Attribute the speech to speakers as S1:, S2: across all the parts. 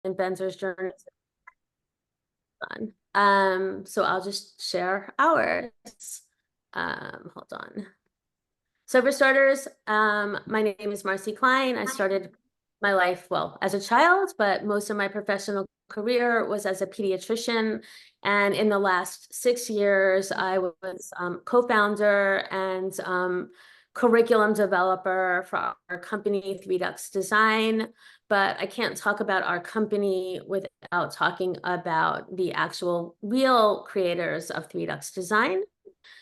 S1: inventor's journey. So I'll just share ours. Hold on. So for starters, my name is Marci Klein. I started my life, well, as a child, but most of my professional career was as a pediatrician. And in the last 6 years, I was co-founder and curriculum developer for our company, 3 Ducks Design. But I can't talk about our company without talking about the actual real creators of 3 Ducks Design,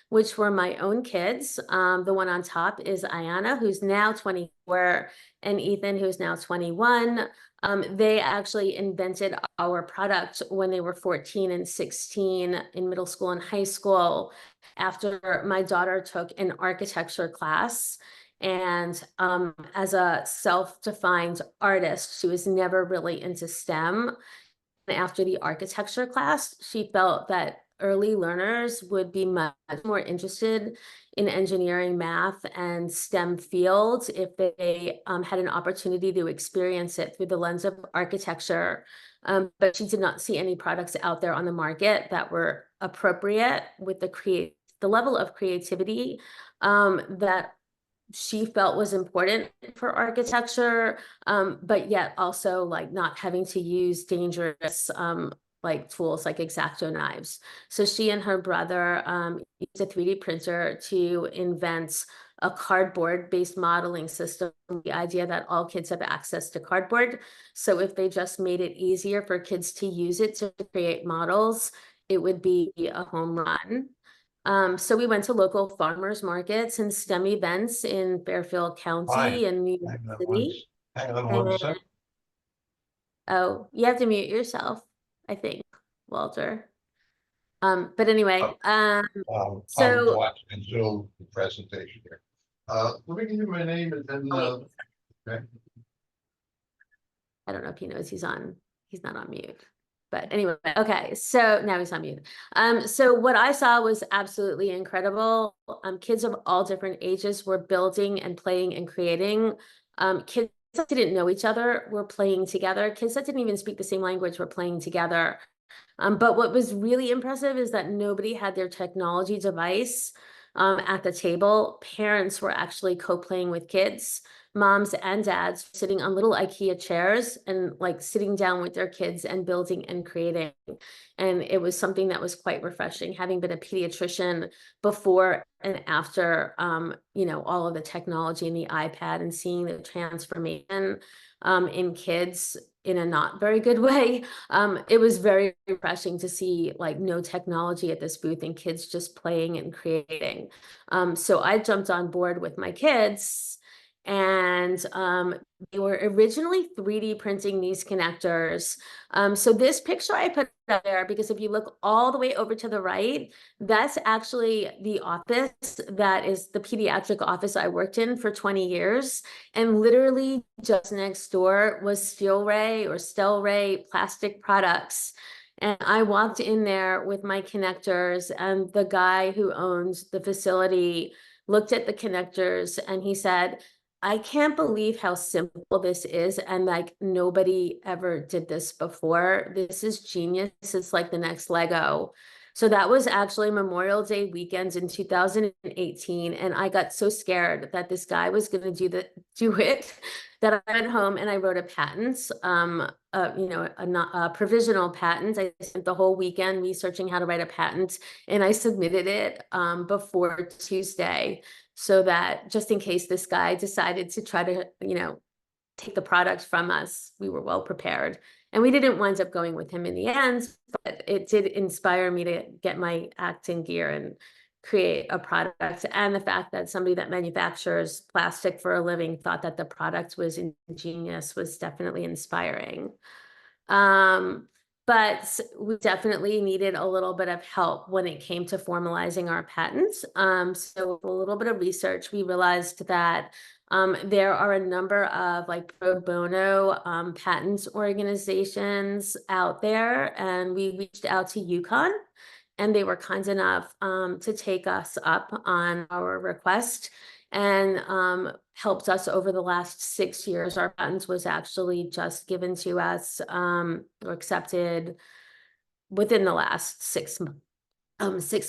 S1: which were my own kids. The one on top is Ayana, who's now 24, and Ethan, who's now 21. They actually invented our product when they were 14 and 16 in middle school and high school, after my daughter took an architecture class. And as a self-defined artist, she was never really into STEM. After the architecture class, she felt that early learners would be much more interested in engineering, math, and STEM fields if they had an opportunity to experience it through the lens of architecture. But she did not see any products out there on the market that were appropriate with the level of creativity that she felt was important for architecture, but yet also like not having to use dangerous like tools like X-Acto knives. So she and her brother used a 3D printer to invent a cardboard-based modeling system, the idea that all kids have access to cardboard. So if they just made it easier for kids to use it to create models, it would be a home run. So we went to local farmers markets and STEM events in Fairfield County and New York City.
S2: Hang on one second.
S1: Oh, you have to mute yourself, I think, Walter. But anyway,
S2: I'm
S1: so
S2: watching Zoom the presentation here. Let me give you my name and then okay.
S1: I don't know if he knows he's not on mute. But anyway, okay, so now he's on mute. So what I saw was absolutely incredible. Kids of all different ages were building and playing and creating. Kids that didn't know each other were playing together. Kids that didn't even speak the same language were playing together. But what was really impressive is that nobody had their technology device at the table. Parents were actually co-playing with kids. Moms and dads sitting on little IKEA chairs and like sitting down with their kids and building and creating. And it was something that was quite refreshing, having been a pediatrician before and after, you know, all of the technology and the iPad, and seeing the transformation in kids in a not very good way. It was very refreshing to see like no technology at this booth and kids just playing and creating. So I jumped on board with my kids, and they were originally 3D printing these connectors. So this picture I put up there because if you look all the way over to the right, that's actually the office that is the pediatric office I worked in for 20 years. And literally just next door was Stelray plastic products. And I walked in there with my connectors, and the guy who owns the facility looked at the connectors and he said, I can't believe how simple this is, and like nobody ever did this before. This is genius. It's like the next Lego. So that was actually Memorial Day weekend in 2018, and I got so scared that this guy was going to do it that I went home and I wrote a patent, you know, a provisional patent. I spent the whole weekend researching how to write a patent, and I submitted it before Tuesday, so that just in case this guy decided to try to, you know, take the product from us, we were well prepared. And we didn't wind up going with him in the end, but it did inspire me to get my act in gear and create a product. And the fact that somebody that manufactures plastic for a living thought that the product was ingenious was definitely inspiring. But we definitely needed a little bit of help when it came to formalizing our patents. So a little bit of research, we realized that there are a number of like pro bono patents organizations out there, and we reached out to UConn, and they were kind enough to take us up on our request. and helped us over the last 6 years. Our patents was actually just given to us or accepted within the last 6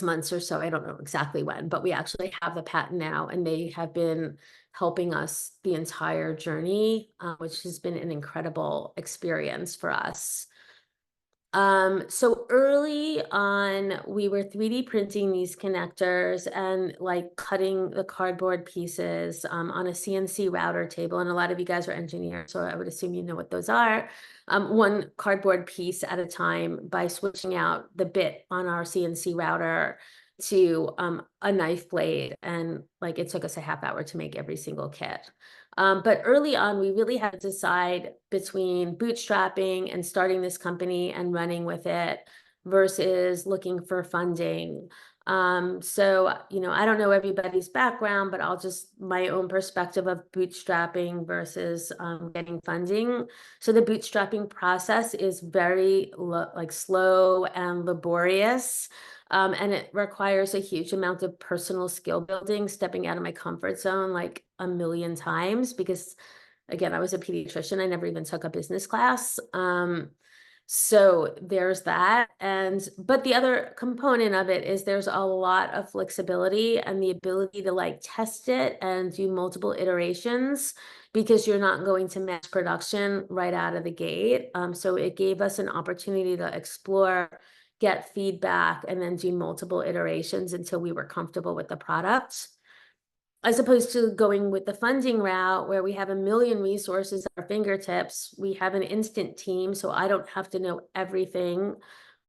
S1: months or so. I don't know exactly when, but we actually have the patent now, and they have been helping us the entire journey, which has been an incredible experience for us. So early on, we were 3D printing these connectors and like cutting the cardboard pieces on a CNC router table. And a lot of you guys are engineers, so I would assume you know what those are. One cardboard piece at a time by switching out the bit on our CNC router to a knife blade. And like it took us a half hour to make every single kit. But early on, we really had to decide between bootstrapping and starting this company and running with it versus looking for funding. So, I don't know everybody's background, but I'll just my own perspective of bootstrapping versus getting funding. So the bootstrapping process is very slow and laborious. And it requires a huge amount of personal skill building, stepping out of my comfort zone like a million times, because again, I was a pediatrician. I never even took a business class. So there's that. But the other component of it is there's a lot of flexibility and the ability to like test it and do multiple iterations, because you're not going to mass production right out of the gate. So it gave us an opportunity to explore, get feedback, and then do multiple iterations until we were comfortable with the product. As opposed to going with the funding route where we have a million resources at our fingertips. We have an instant team, so I don't have to know everything.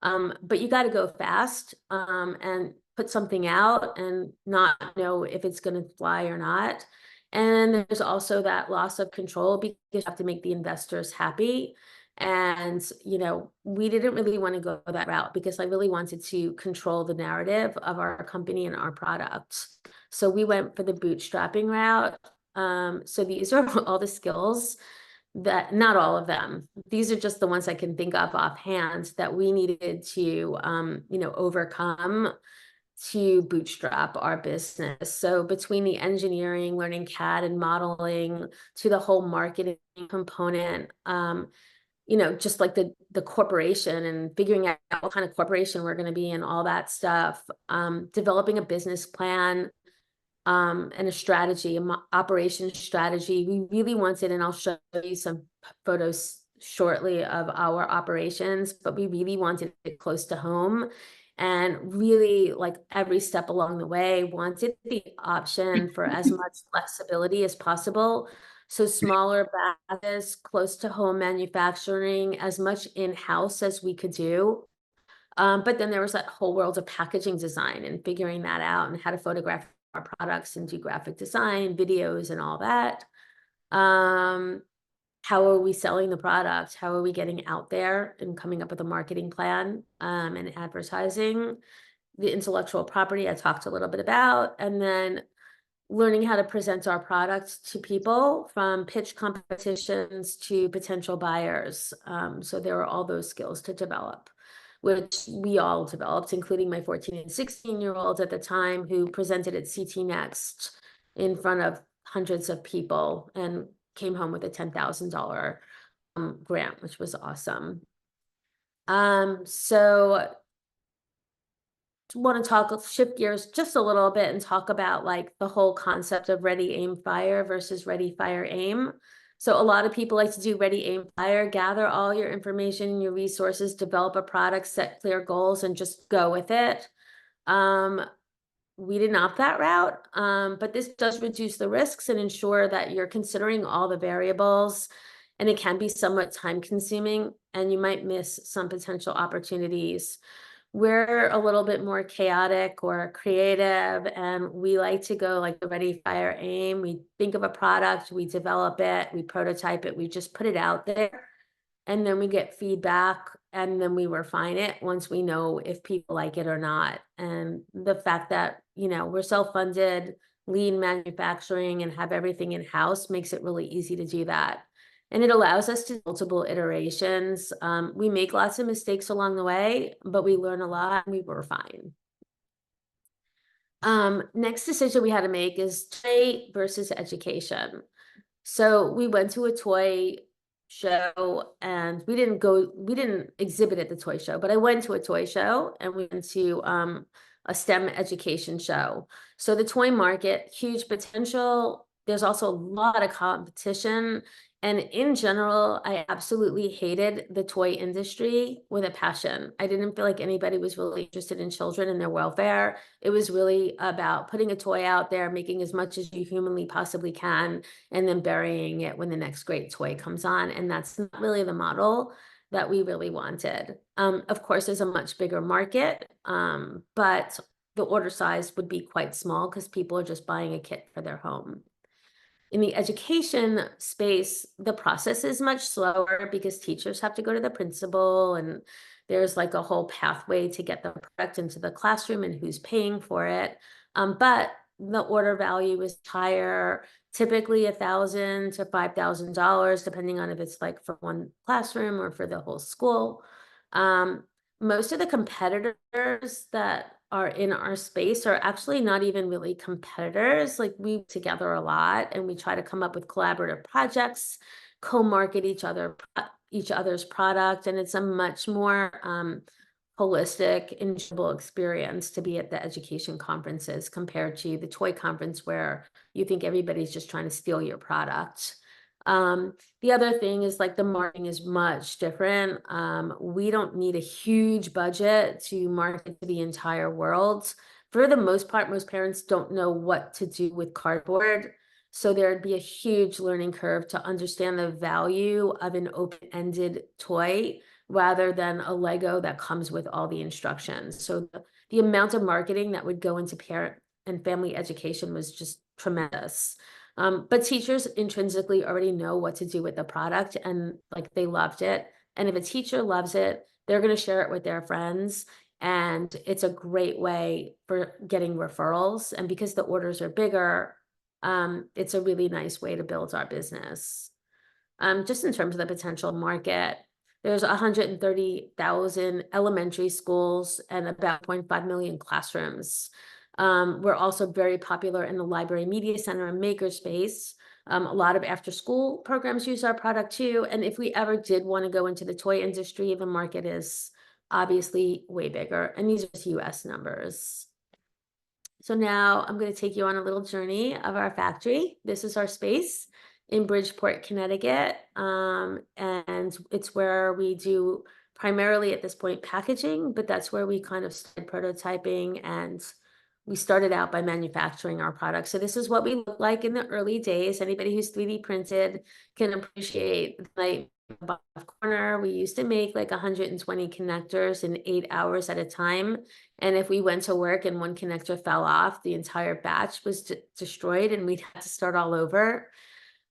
S1: But you got to go fast and put something out and not know if it's going to fly or not. And there's also that loss of control, because you have to make the investors happy. And, we didn't really want to go that route because I really wanted to control the narrative of our company and our product. So we went for the bootstrapping route. So these are all the skills that, not all of them, these are just the ones I can think of offhand that we needed to, overcome to bootstrap our business. So between the engineering, learning CAD and modeling, to the whole marketing component, just like the corporation and figuring out what kind of corporation we're going to be and all that stuff, developing a business plan, and a strategy, operations strategy. We really wanted, and I'll show you some photos shortly of our operations, but we really wanted it close to home, and really like every step along the way wanted the option for as much flexibility as possible. So smaller batches, close to home manufacturing, as much in-house as we could do. But then there was that whole world of packaging design and figuring that out and how to photograph our products and do graphic design, videos, and all that. How are we selling the product? How are we getting out there and coming up with a marketing plan and advertising? The intellectual property I talked a little bit about, and then learning how to present our products to people, from pitch competitions to potential buyers. So there were all those skills to develop, which we all developed, including my 14 and 16-year-olds at the time, who presented at CT Next in front of hundreds of people and came home with a $10,000 grant, which was awesome. So want to shift gears just a little bit and talk about like the whole concept of ready, aim, fire versus ready, fire, aim. So a lot of people like to do ready, aim, fire, gather all your information and your resources, develop a product, set clear goals, and just go with it. We didn't opt that route, but this does reduce the risks and ensure that you're considering all the variables, and it can be somewhat time consuming and you might miss some potential opportunities. We're a little bit more chaotic or creative, and we like to go like the ready, fire, aim. We think of a product, we develop it, we prototype it, we just put it out there, and then we get feedback, and then we refine it once we know if people like it or not. And the fact that, we're self-funded, lean manufacturing, and have everything in-house makes it really easy to do that. And it allows us to do multiple iterations. We make lots of mistakes along the way, but we learn a lot and we were fine. Next decision we had to make is toy versus education. So we went to a toy show and we didn't exhibit at the toy show, but I went to a toy show and we went to a STEM education show. So the toy market, huge potential. There's also a lot of competition. And in general, I absolutely hated the toy industry with a passion. I didn't feel like anybody was really interested in children and their welfare. It was really about putting a toy out there, making as much as you humanly possibly can, and then burying it when the next great toy comes on. And that's not really the model that we really wanted. Of course, there's a much bigger market, but the order size would be quite small because people are just buying a kit for their home. In the education space, the process is much slower because teachers have to go to the principal and there's like a whole pathway to get the product into the classroom and who's paying for it. But the order value is higher, typically $1,000 to $5,000, depending on if it's like for one classroom or for the whole school. Most of the competitors that are in our space are actually not even really competitors. Like we work together a lot and we try to come up with collaborative projects, co-market each other's product, and it's a much more holistic, enjoyable experience to be at the education conferences compared to the toy conference where you think everybody's just trying to steal your product. The other thing is like the marketing is much different. We don't need a huge budget to market to the entire world. For the most part, most parents don't know what to do with cardboard. So there'd be a huge learning curve to understand the value of an open-ended toy rather than a Lego that comes with all the instructions. So the amount of marketing that would go into parent and family education was just tremendous. But teachers intrinsically already know what to do with the product and like they loved it. And if a teacher loves it, they're going to share it with their friends. And it's a great way for getting referrals. And because the orders are bigger, it's a really nice way to build our business. Just in terms of the potential market, there's 130,000 elementary schools and about 0.5 million classrooms. We're also very popular in the library media center and makerspace. A lot of after school programs use our product too. And if we ever did want to go into the toy industry, the market is obviously way bigger. And these are just US numbers. So now I'm going to take you on a little journey of our factory. This is our space in Bridgeport, Connecticut. And it's where we do primarily at this point packaging, but that's where we kind of started prototyping and we started out by manufacturing our products. So this is what we look like in the early days. Anybody who's 3D printed can appreciate like bottom corner. We used to make like 120 connectors in 8 hours at a time. And if we went to work and one connector fell off, the entire batch was destroyed and we'd have to start all over.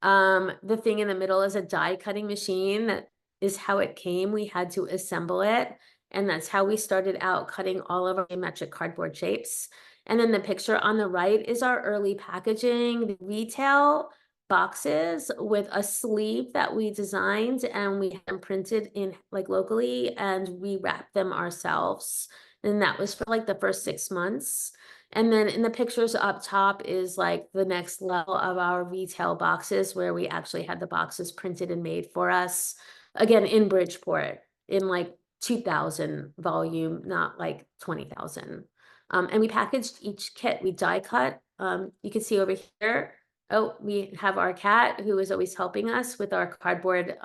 S1: The thing in the middle is a die cutting machine. That is how it came. We had to assemble it. And that's how we started out cutting all of our geometric cardboard shapes. And then the picture on the right is our early packaging, the retail boxes with a sleeve that we designed and we had them printed in like locally and we wrapped them ourselves. And that was for like the first 6 months. And then in the pictures up top is like the next level of our retail boxes where we actually had the boxes printed and made for us. Again, in Bridgeport, in like 2,000 volume, not like 20,000. And we packaged each kit, we die cut. You can see over here, oh, we have our cat who is always helping us with our cardboard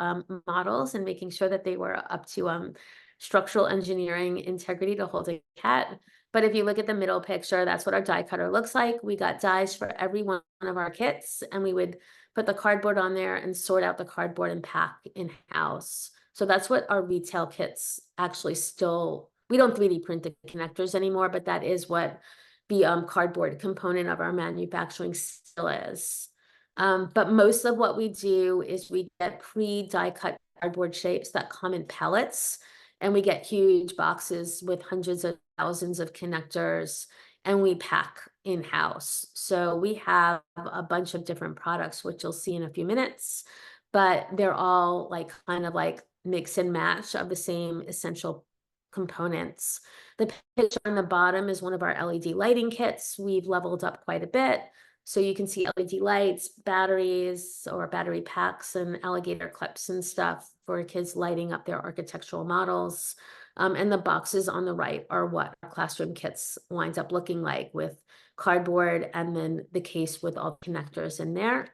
S1: models and making sure that they were up to structural engineering integrity to hold a cat. But if you look at the middle picture, that's what our die cutter looks like. We got dies for every one of our kits, and we would put the cardboard on there and sort out the cardboard and pack in-house. So that's what our retail kits actually still, we don't 3D print the connectors anymore, but that is what the cardboard component of our manufacturing still is. But most of what we do is we get pre-die cut cardboard shapes that come in pellets, and we get huge boxes with hundreds of thousands of connectors and we pack in-house. So we have a bunch of different products, which you'll see in a few minutes, but they're all like kind of like mix and match of the same essential components. The picture on the bottom is one of our LED lighting kits. We've leveled up quite a bit. So you can see LED lights, batteries or battery packs and alligator clips and stuff for kids lighting up their architectural models. And the boxes on the right are what our classroom kits winds up looking like, with cardboard and then the case with all the connectors in there.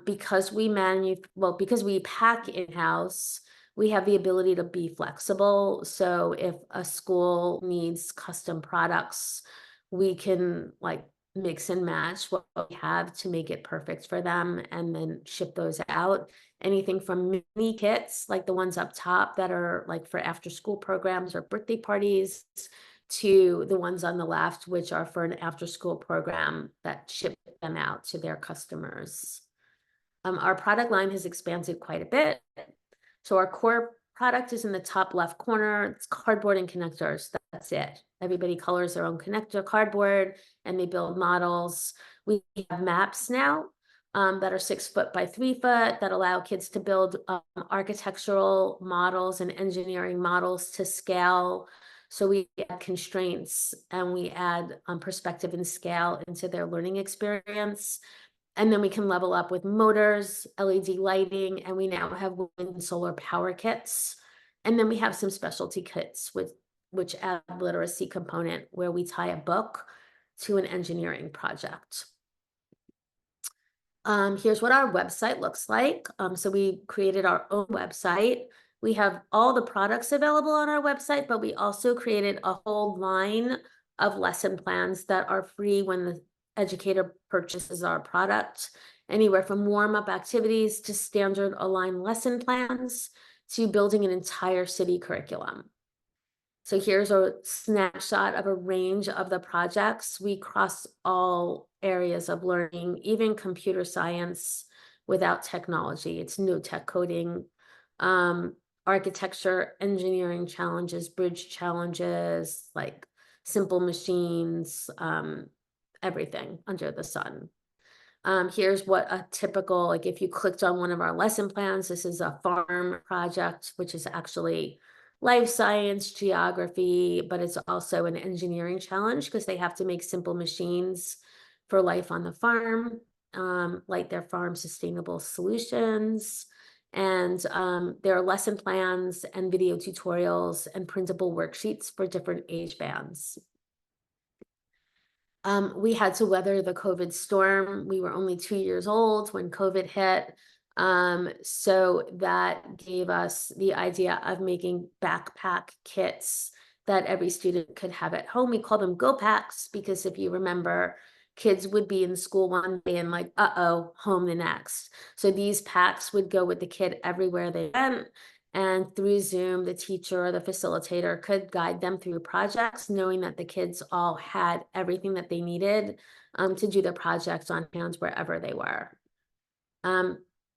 S1: Because we pack in-house, we have the ability to be flexible. So if a school needs custom products, we can like mix and match what we have to make it perfect for them and then ship those out. Anything from mini kits, like the ones up top that are like for after school programs or birthday parties, to the ones on the left, which are for an after school program that ship them out to their customers. Our product line has expanded quite a bit. So our core product is in the top left corner. It's cardboard and connectors. That's it. Everybody colors their own connector cardboard and they build models. We have maps now that are 6 foot by 3 foot that allow kids to build architectural models and engineering models to scale. So we add constraints and we add perspective and scale into their learning experience. And then we can level up with motors, LED lighting, and we now have wind and solar power kits. And then we have some specialty kits which add literacy component where we tie a book to an engineering project. Here's what our website looks like. So we created our own website. We have all the products available on our website, but we also created a whole line of lesson plans that are free when the educator purchases our product, anywhere from warm-up activities to standard aligned lesson plans to building an entire city curriculum. So here's a snapshot of a range of the projects. We cross all areas of learning, even computer science without technology. It's no tech coding, architecture, engineering challenges, bridge challenges, like simple machines, everything under the sun. Here's what a typical, like if you clicked on one of our lesson plans, this is a farm project, which is actually life science, geography, but it's also an engineering challenge because they have to make simple machines for life on the farm, like their farm sustainable solutions. And there are lesson plans and video tutorials and printable worksheets for different age bands. We had to weather the COVID storm. We were only 2 years old when COVID hit. So that gave us the idea of making backpack kits that every student could have at home. We call them Go Packs because if you remember, kids would be in school one day and like, uh-oh, home the next. So these packs would go with the kid everywhere they went. And through Zoom, the teacher or the facilitator could guide them through projects, knowing that the kids all had everything that they needed to do the projects on hand wherever they were.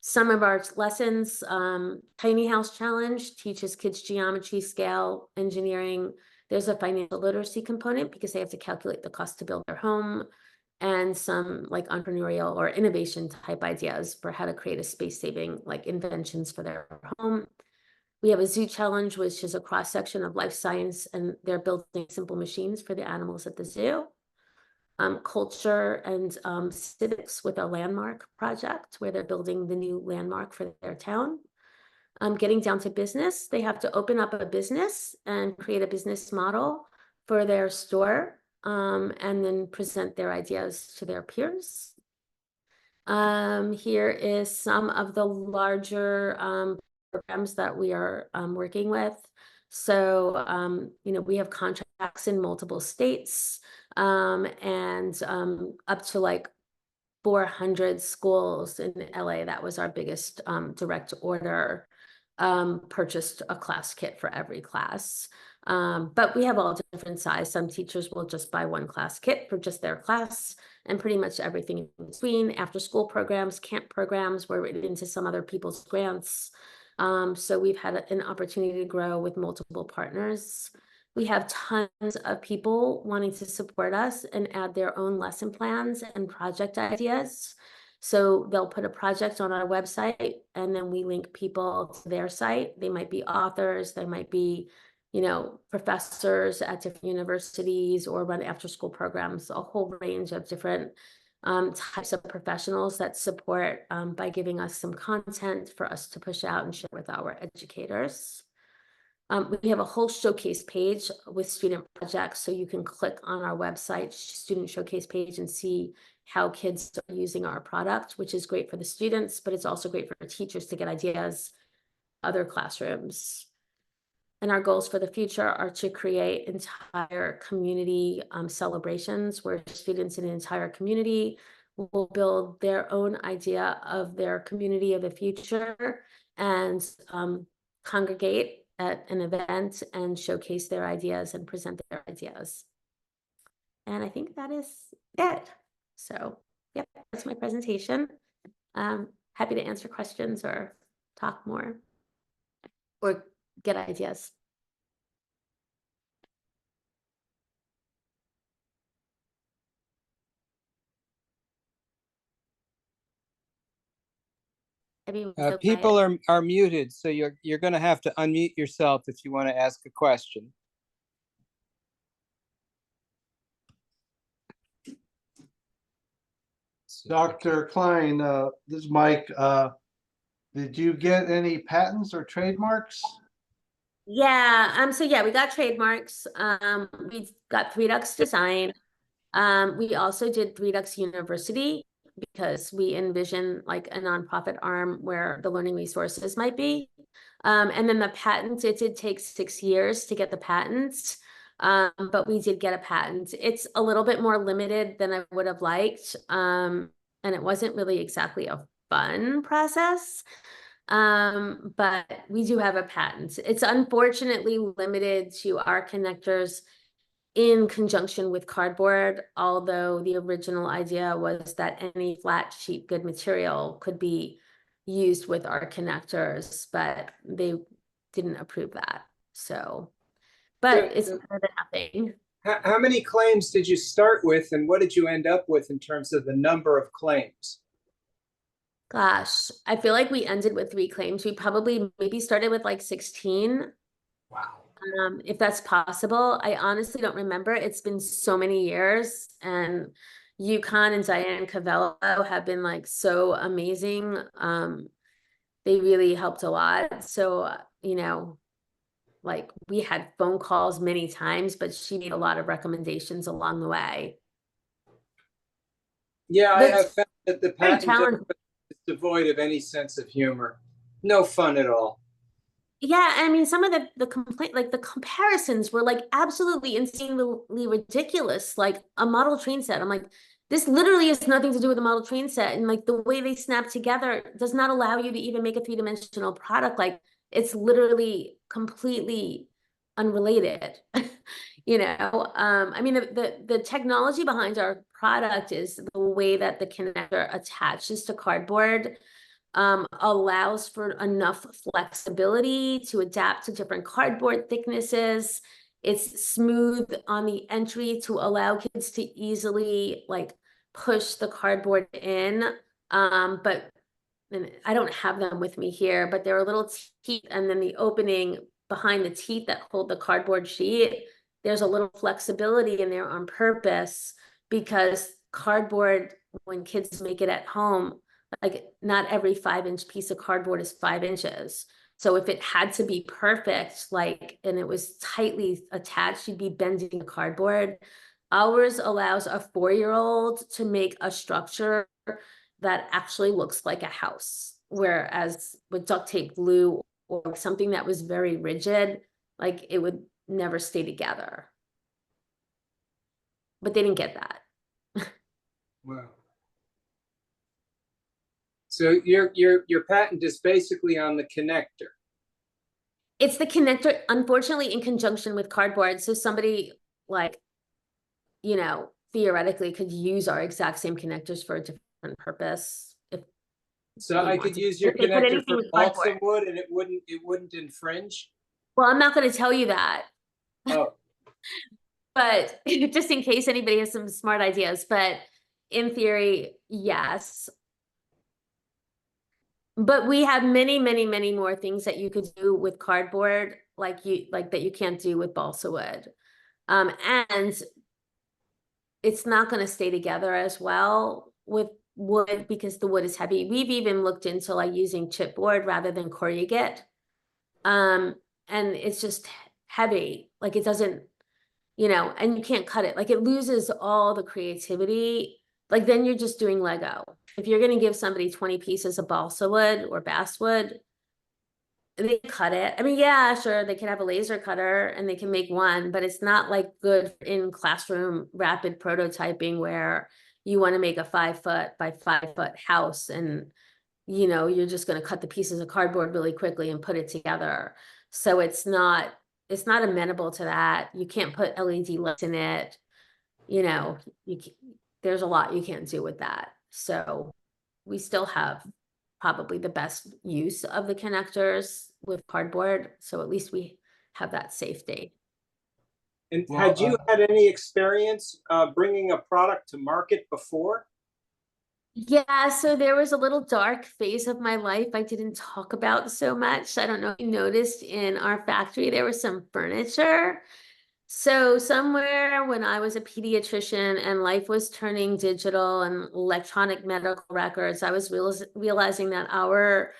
S1: Some of our lessons, Tiny House Challenge teaches kids geometry, scale, engineering. There's a financial literacy component because they have to calculate the cost to build their home, and some like entrepreneurial or innovation type ideas for how to create a space saving like inventions for their home. We have a zoo challenge, which is a cross section of life science, and they're building simple machines for the animals at the zoo. Culture and civics with a landmark project where they're building the new landmark for their town. Getting down to business, they have to open up a business and create a business model for their store, and then present their ideas to their peers. Here is some of the larger programs that we are working with. So, we have contracts in multiple states, and up to like 400 schools in LA. That was our biggest direct order, purchased a class kit for every class. But we have all different size. Some teachers will just buy one class kit for just their class, and pretty much everything in between. After school programs, camp programs were written into some other people's grants. So we've had an opportunity to grow with multiple partners. We have tons of people wanting to support us and add their own lesson plans and project ideas. So they'll put a project on our website and then we link people to their site. They might be authors, they might be you know, professors at different universities or run after school programs, a whole range of different types of professionals that support by giving us some content for us to push out and share with our educators. We have a whole showcase page with student projects, so you can click on our website, student showcase page, and see how kids are using our product, which is great for the students, but it's also great for teachers to get ideas, other classrooms. And our goals for the future are to create entire community celebrations where students in an entire community will build their own idea of their community of the future and congregate at an event and showcase their ideas and present their ideas. And I think that is it. So, yep, that's my presentation. Happy to answer questions or talk more or get ideas. Everyone's so
S3: People
S1: quiet.
S3: are muted, so you're going to have to unmute yourself if you want to ask a question.
S2: Dr. Klein, this is Mike. Did you get any patents or trademarks?
S1: Yeah, so yeah, we got trademarks. We got Three Ducks Design. We also did Three Ducks University because we envision like a nonprofit arm where the learning resources might be. And then the patent, it did take 6 years to get the patents. But we did get a patent. It's a little bit more limited than I would have liked. And it wasn't really exactly a fun process. But we do have a patent. It's unfortunately limited to our connectors in conjunction with cardboard, although the original idea was that any flat sheet good material could be used with our connectors, but they didn't approve that. So, but it's better than nothing.
S3: How many claims did you start with, and what did you end up with in terms of the number of claims?
S1: Gosh, I feel like we ended with 3 claims. We probably maybe started with like 16.
S3: Wow.
S1: If that's possible. I honestly don't remember. It's been so many years, and Yukon and Diane Cavello have been like so amazing. They really helped a lot. So, you know, like we had phone calls many times, but she made a lot of recommendations along the way.
S3: Yeah, I
S1: That's
S3: have found that the
S1: very
S3: patent
S1: challenging.
S3: is devoid of any sense of humor. No fun at all.
S1: Yeah, I mean, some of the complaint, like the comparisons were like absolutely insanely ridiculous. Like a model train set. I'm like, this literally has nothing to do with a model train set. And like the way they snap together does not allow you to even make a 3-dimensional product. Like it's literally completely unrelated. You know, I mean, the technology behind our product is the way that the connector attaches to cardboard allows for enough flexibility to adapt to different cardboard thicknesses. It's smooth on the entry to allow kids to easily like push the cardboard in. But and I don't have them with me here, but there are little teeth and then the opening behind the teeth that hold the cardboard sheet. There's a little flexibility in there on purpose because cardboard, when kids make it at home, like not every 5-inch piece of cardboard is 5 inches. So if it had to be perfect, like, and it was tightly attached, you'd be bending the cardboard. Ours allows a 4-year-old to make a structure that actually looks like a house. Whereas with duct tape glue or something that was very rigid, like it would never stay together. But they didn't get that.
S3: Wow. So your patent is basically on the connector.
S1: It's the connector, unfortunately, in conjunction with cardboard. So somebody like, you know, theoretically could use our exact same connectors for a different purpose. If
S3: So I could use your
S1: if they put
S3: connector
S1: anything
S3: for
S1: with
S3: balsa
S1: cardboard.
S3: wood, and it wouldn't infringe.
S1: Well, I'm not going to tell you that,
S3: Oh,
S1: but just in case anybody has some smart ideas. But in theory, yes. But we have many, many, many more things that you could do with cardboard, like that you can't do with balsa wood. And it's not going to stay together as well with wood because the wood is heavy. We've even looked into like using chipboard rather than corrugate. And it's just heavy. Like it doesn't, and you can't cut it. Like it loses all the creativity. Like then you're just doing Lego. If you're going to give somebody 20 pieces of balsa wood or basswood, they cut it. I mean, yeah, sure, they can have a laser cutter and they can make one, but it's not like good in classroom rapid prototyping where you want to make a 5 foot by 5 foot house and you're just going to cut the pieces of cardboard really quickly and put it together. So it's not amenable to that. You can't put LED lights in it. There's a lot you can't do with that. So we still have probably the best use of the connectors with cardboard. So at least we have that safety.
S3: And
S2: Well,
S3: had you had any experience bringing a product to market before?
S1: Yeah, so there was a little dark phase of my life I didn't talk about so much. I don't know if you noticed in our factory, there was some furniture. So somewhere when I was a pediatrician and life was turning digital and electronic medical records, I was realizing that our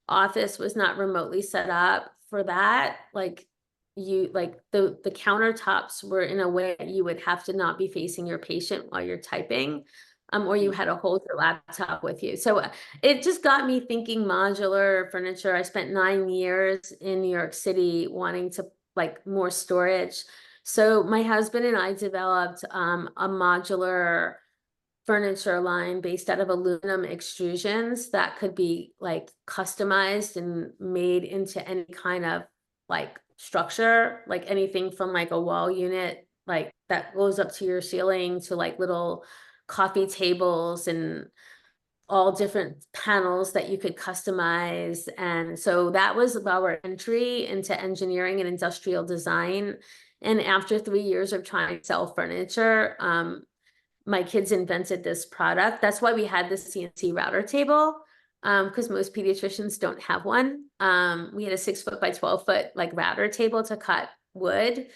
S1: office was not remotely set up for that. Like the countertops were in a way that you would have to not be facing your patient while you're typing, or you had to hold your laptop with you. So it just got me thinking modular furniture. I spent 9 years in New York City wanting to like more storage. So my husband and I developed a modular furniture line based out of aluminum extrusions that could be like customized and made into any kind of like structure, like anything from like a wall unit, like that goes up to your ceiling to like little coffee tables and all different panels that you could customize. And so that was our entry into engineering and industrial design. And after 3 years of trying to sell furniture, my kids invented this product. That's why we had the CNC router table, because most pediatricians don't have one. We had a 6 foot by 12 foot like router table to cut wood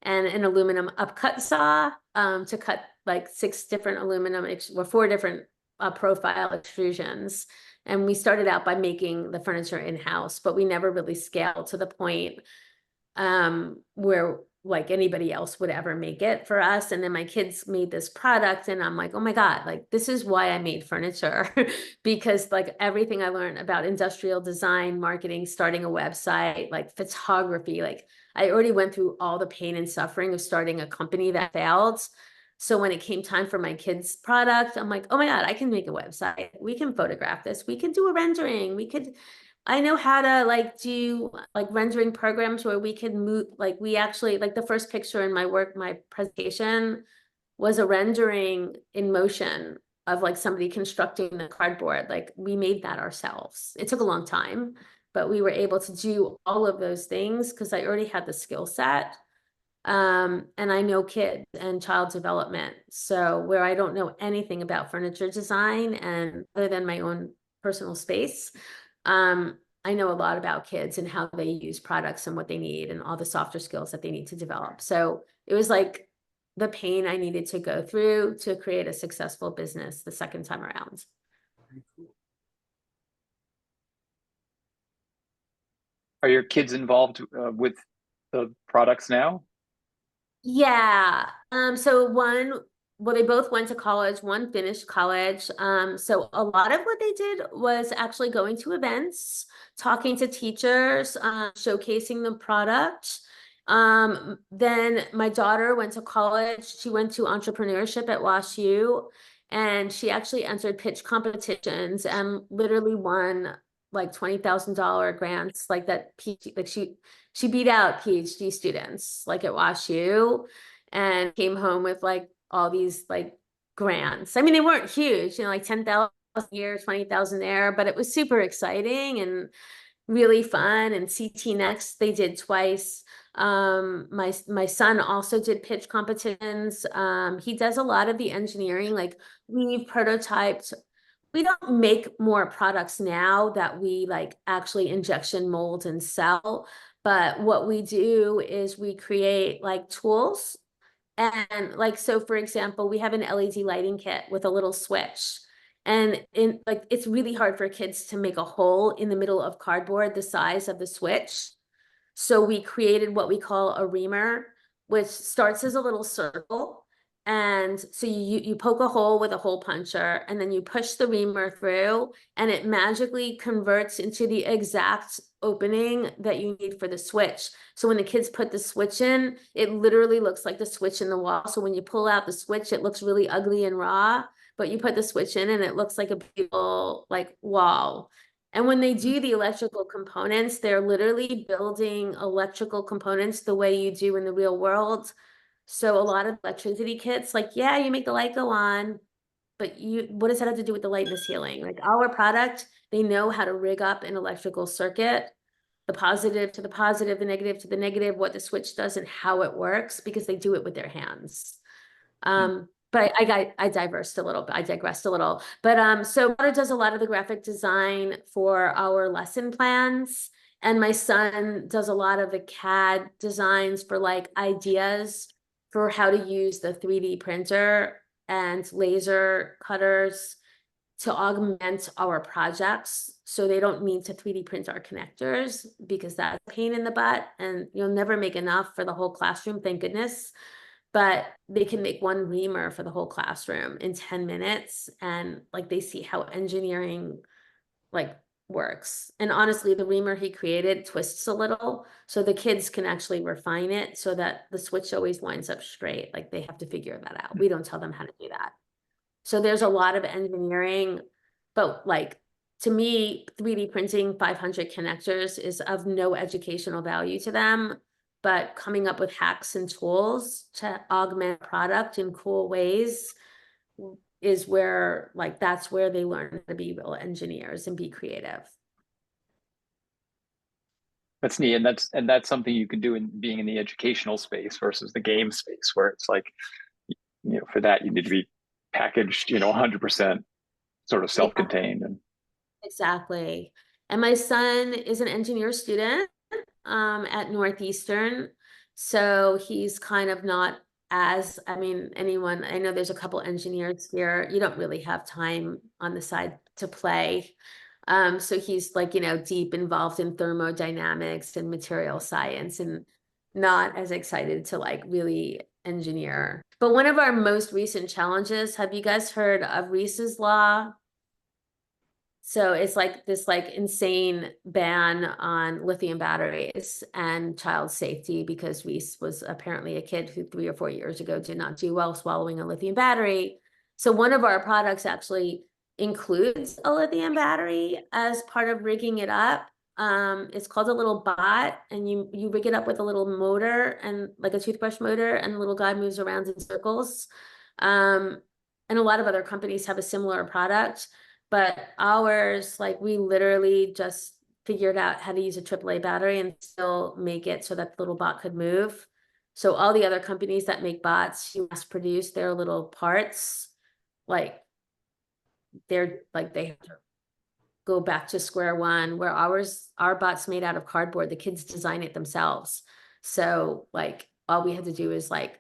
S1: and an aluminum upcut saw to cut like 6 different aluminum or 4 different profile extrusions. And we started out by making the furniture in-house, but we never really scaled to the point where like anybody else would ever make it for us. And then my kids made this product and I'm like, oh my God, like this is why I made furniture because like everything I learned about industrial design, marketing, starting a website, like photography, like I already went through all the pain and suffering of starting a company that failed. So when it came time for my kids' product, I'm like, oh my God, I can make a website. We can photograph this. We can do a rendering. I know how to like do like rendering programs where we can move, like we actually, like the first picture in my presentation was a rendering in motion of like somebody constructing the cardboard. Like we made that ourselves. It took a long time, but we were able to do all of those things because I already had the skill set. And I know kids and child development. So where I don't know anything about furniture design and other than my own personal space, I know a lot about kids and how they use products and what they need and all the softer skills that they need to develop. So it was like the pain I needed to go through to create a successful business the second time around.
S4: Are your kids involved with the products now?
S1: Yeah. Well, they both went to college, one finished college. So a lot of what they did was actually going to events, talking to teachers, showcasing the product. Then my daughter went to college. She went to entrepreneurship at WashU, and she actually entered pitch competitions and literally won like $20,000 grants, like that. Like she beat out PhD students like at WashU and came home with like all these like grants. I mean, they weren't huge, like 10,000 here, 20,000 there, but it was super exciting and really fun. And CT Next, they did twice. My son also did pitch competitions. He does a lot of the engineering, like we've prototyped We don't make more products now that we like actually injection mold and sell, but what we do is we create like tools. And like, so for example, we have an LED lighting kit with a little switch. And in like, it's really hard for kids to make a hole in the middle of cardboard the size of the switch. So we created what we call a reamer, which starts as a little circle. And so you poke a hole with a hole puncher, and then you push the reamer through, and it magically converts into the exact opening that you need for the switch. So when the kids put the switch in, it literally looks like the switch in the wall. So when you pull out the switch, it looks really ugly and raw, but you put the switch in and it looks like a beautiful like wall. And when they do the electrical components, they're literally building electrical components the way you do in the real world. So a lot of electricity kits, like, yeah, you make the light go on, but what does that have to do with the light in the ceiling? Like our product, they know how to rig up an electrical circuit, the positive to the positive, the negative to the negative, what the switch does and how it works, because they do it with their hands. But I digressed a little, but so Mother does a lot of the graphic design for our lesson plans, and my son does a lot of the CAD designs for like ideas for how to use the 3D printer and laser cutters to augment our projects, so they don't need to 3D print our connectors, because that's a pain in the butt and you'll never make enough for the whole classroom, thank goodness. But they can make one reamer for the whole classroom in 10 minutes, and like they see how engineering like works. And honestly, the reamer he created twists a little, so the kids can actually refine it so that the switch always winds up straight. Like they have to figure that out. We don't tell them how to do that. So there's a lot of engineering, but like to me, 3D printing 500 connectors is of no educational value to them, but coming up with hacks and tools to augment product in cool ways is where like that's where they learn to be real engineers and be creative.
S4: That's neat, and that's something you can do in being in the educational space versus the game space, where it's like, for that you need to be packaged, 100% sort of self-contained. And
S1: Exactly. And my son is an engineer student at Northeastern. So he's kind of not as, I mean, I know there's a couple engineers here. You don't really have time on the side to play. So he's like, deep involved in thermodynamics and material science and not as excited to like really engineer. But one of our most recent challenges, have you guys heard of Reese's Law? So it's like this like insane ban on lithium batteries and child safety, because Reese was apparently a kid who 3 or 4 years ago did not do well swallowing a lithium battery. So one of our products actually includes a lithium battery as part of rigging it up. It's called a little bot, and you rig it up with a little motor and like a toothbrush motor, and the little guy moves around in circles. And a lot of other companies have a similar product. But ours, like we literally just figured out how to use a AAA battery and still make it so that the little bot could move. So all the other companies that make bots who mass produce their little parts, like they have to go back to square one, where our bot's made out of cardboard. The kids design it themselves. So like all we had to do is like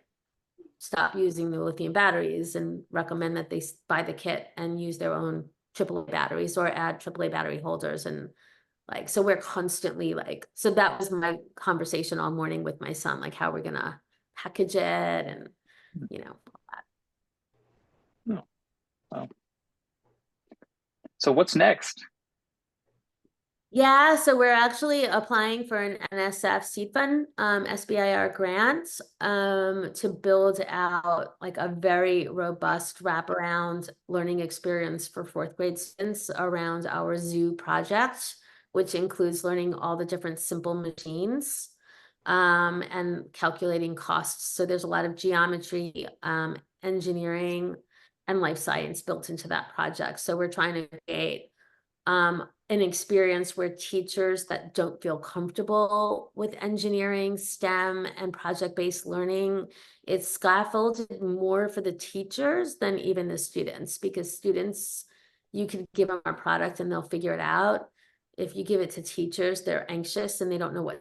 S1: stop using the lithium batteries and recommend that they buy the kit and use their own AAA batteries or add AAA battery holders. And like, so we're constantly like, so that was my conversation all morning with my son, like how we're gonna package it and, all that.
S4: Oh, wow. So what's next?
S1: Yeah, so we're actually applying for an NSF seed fund, SBIR grant, to build out like a very robust wraparound learning experience for 4th grade students around our zoo project, which includes learning all the different simple machines, and calculating costs. So there's a lot of geometry, engineering, and life science built into that project. So we're trying to create an experience where teachers that don't feel comfortable with engineering, STEM, and project-based learning, it's scaffolded more for the teachers than even the students, because students you could give them our product and they'll figure it out. If you give it to teachers, they're anxious and they don't know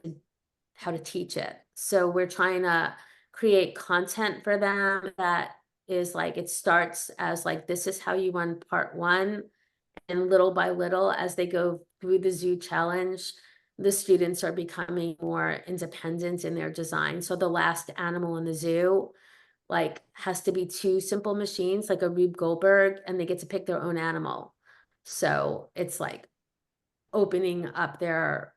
S1: how to teach it. So we're trying to create content for them that is like, it starts as like, this is how you run part one. And little by little, as they go through the zoo challenge, the students are becoming more independent in their design. So the last animal in the zoo, like, has to be 2 simple machines, like a Rube Goldberg, and they get to pick their own animal. So it's like opening up their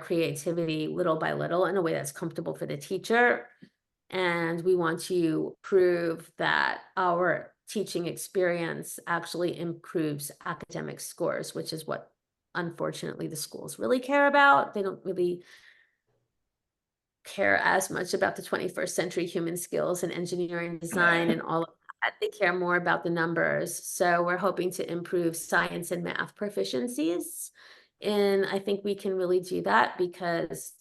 S1: creativity little by little in a way that's comfortable for the teacher. And we want to prove that our teaching experience actually improves academic scores, which is what unfortunately the schools really care about. They don't really care as much about the 21st century human skills and engineering design and all of that. They care more about the numbers. So we're hoping to improve science and math proficiencies. And I think we can really do that because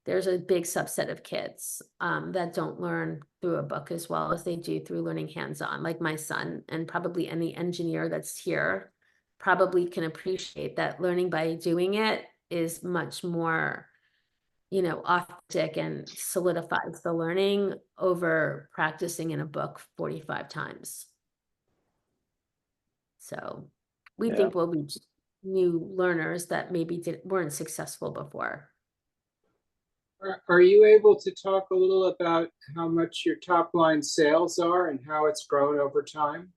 S1: there's a big subset of kids that don't learn through a book as well as they do through learning hands-on, like my son, and probably any engineer that's here probably can appreciate that learning by doing it is much more, authentic and solidifies the learning over practicing in a book 45 times. So we
S4: Yeah.
S1: think we'll reach new learners that maybe weren't successful before.
S3: Are you able to talk a little about how much your top line sales are and how it's grown over time?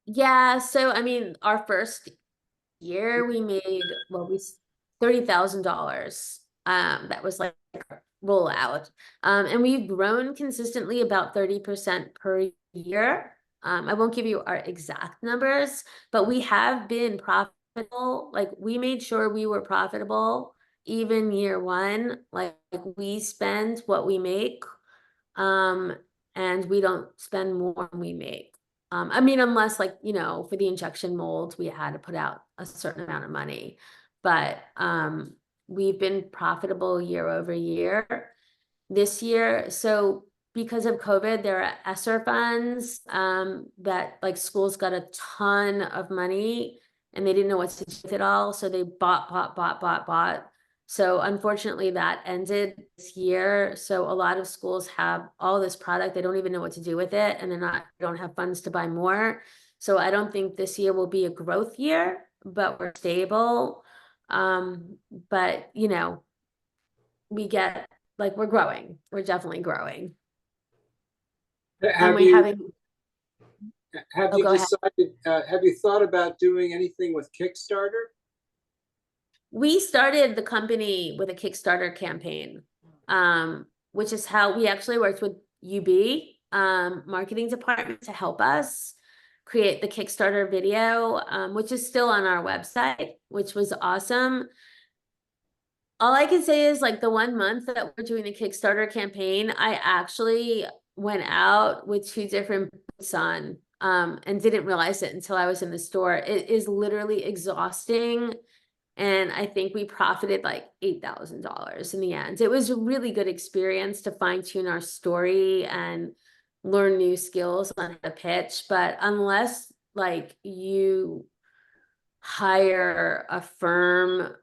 S1: Yeah, so I mean, our first year we made, well, $30,000. That was like rollout. And we've grown consistently about 30% per year. I won't give you our exact numbers, but we have been profitable. Like, we made sure we were profitable even year one. Like, we spend what we make, and we don't spend more than we make. I mean, unless, like, for the injection molds, we had to put out a certain amount of money, but we've been profitable year over year this year. So because of COVID, there are ESSER funds that, like, schools got a ton of money and they didn't know what to do with it all. So they bought. So unfortunately that ended this year. So a lot of schools have all this product. They don't even know what to do with it, and don't have funds to buy more. So I don't think this year will be a growth year, but we're stable. But we get, like, we're growing. We're definitely growing. And
S3: Have
S1: we
S3: you
S1: having,
S3: have
S1: oh,
S3: you
S1: go ahead.
S3: decided, have you thought about doing anything with Kickstarter?
S1: We started the company with a Kickstarter campaign, which is how we actually worked with UB marketing department to help us create the Kickstarter video, which is still on our website, which was awesome. All I can say is, like, the 1 month that we're doing the Kickstarter campaign, I actually went out with 2 different boots on, and didn't realize it until I was in the store. It is literally exhausting. And I think we profited like $8,000 in the end. It was a really good experience to fine tune our story and learn new skills on how to pitch. But unless, like, you hire a firm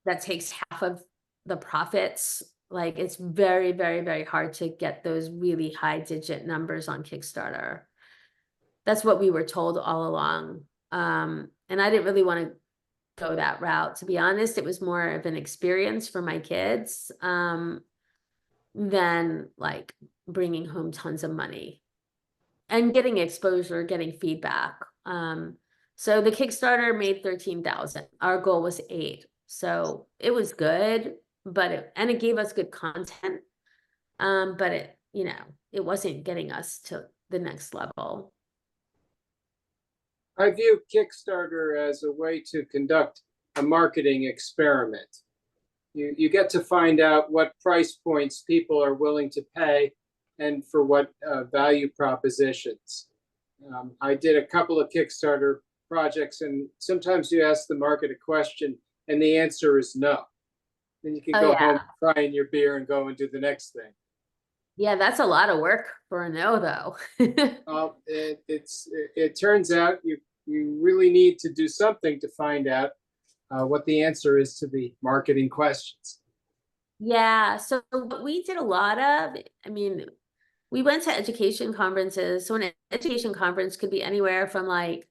S1: that takes half of the profits, like, it's very, very, very hard to get those really high digit numbers on Kickstarter. That's what we were told all along. And I didn't really want to go that route, to be honest. It was more of an experience for my kids than, like, bringing home tons of money and getting exposure, getting feedback. So the Kickstarter made 13,000. Our goal was 8. So it was good, but it gave us good content. But it wasn't getting us to the next level.
S3: I view Kickstarter as a way to conduct a marketing experiment. You get to find out what price points people are willing to pay and for what value propositions. I did a couple of Kickstarter projects, and sometimes you ask the market a question and the answer is no. Then you can go home, cry in your beer, and go and do the next thing.
S1: Yeah, that's a lot of work for a no, though.
S3: It turns out you really need to do something to find out what the answer is to the marketing questions.
S1: Yeah, so what we did a lot of, I mean, we went to education conferences. So an education conference could be anywhere from like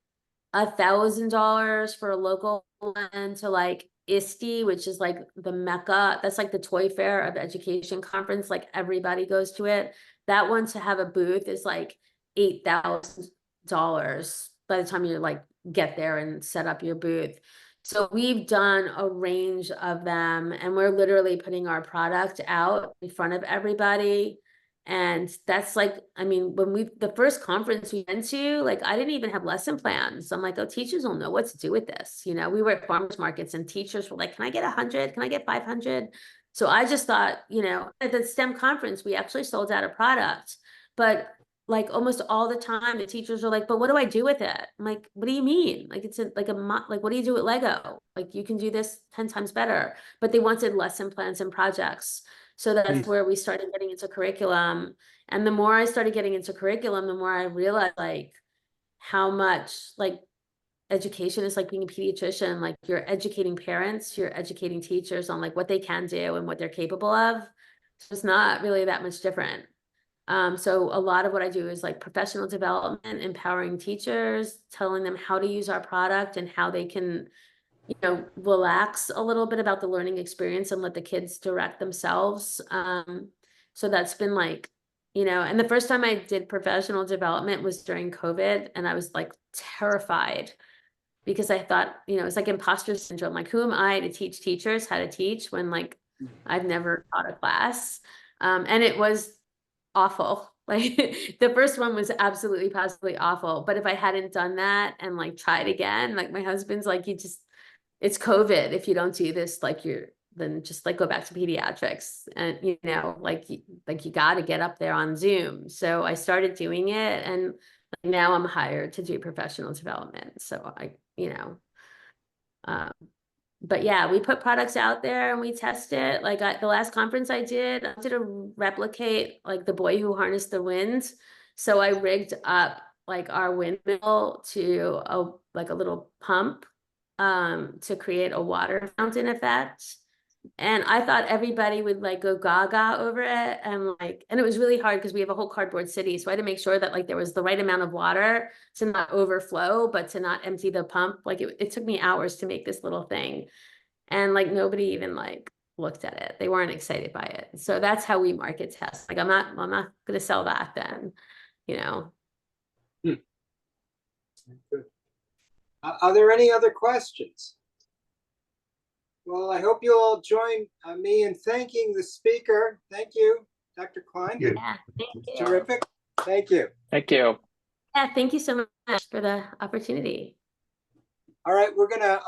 S1: $1,000 for a local one to like ISTE, which is like the Mecca. That's like the toy fair of education conference. Like everybody goes to it. That one to have a booth is like $8,000 by the time you like get there and set up your booth. So we've done a range of them, and we're literally putting our product out in front of everybody. And that's like, I mean, the first conference we went to, like, I didn't even have lesson plans. I'm like, oh, teachers will know what to do with this. You know, we were at farmers markets and teachers were like, can I get 100? Can I get 500? So I just thought, you know, at the STEM conference, we actually sold out a product, but like almost all the time the teachers are like, but what do I do with it? I'm like, what do you mean? Like, it's like like, what do you do with Lego? Like, you can do this 10 times better, but they wanted lesson plans and projects. So that's where we started getting into curriculum. And the more I started getting into curriculum, the more I realized like how much like education is like being a pediatrician. Like, you're educating parents, you're educating teachers on like what they can do and what they're capable of. So it's not really that much different. So a lot of what I do is like professional development, empowering teachers, telling them how to use our product and how they can, you know, relax a little bit about the learning experience and let the kids direct themselves. So that's been like, you know, and the first time I did professional development was during COVID, and I was like terrified because I thought, you know, it's like imposter syndrome. Like, who am I to teach teachers how to teach when like I've never taught a class? And it was awful. Like the first one was absolutely positively awful. But if I hadn't done that and like tried again, like my husband's like, it's COVID. If you don't do this, like then just like go back to pediatrics. And you know, like you got to get up there on Zoom. So I started doing it, and now I'm hired to do professional development. So you know, but yeah, we put products out there and we test it. Like the last conference I did to replicate like the boy who harnessed the wind. So I rigged up like our windmill to a little pump to create a water fountain effect. And I thought everybody would like go gaga over it. And it was really hard because we have a whole cardboard city. So I had to make sure that like there was the right amount of water to not overflow, but to not empty the pump. Like it took me hours to make this little thing. And like nobody even like looked at it. They weren't excited by it. So that's how we market test. Like I'm not gonna sell that then, you know.
S3: Good. Are there any other questions? Well, I hope you'll all join me in thanking the speaker. Thank you, Dr. Klein.
S1: Yeah, thank you.
S3: Terrific. Thank you.
S4: Thank you.
S1: Yeah, thank you so much for the opportunity.
S3: All right, we're gonna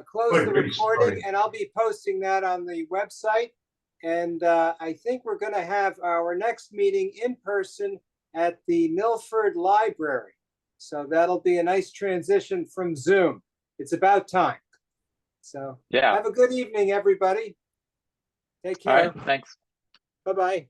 S3: close the recording, and I'll be posting that on the website. And I think we're gonna have our next meeting in person at the Milford Library. So that'll be a nice transition from Zoom. It's about time. So
S4: Yeah.
S3: have a good evening, everybody. Take
S4: All
S3: care.
S4: right. Thanks.
S3: Bye-bye.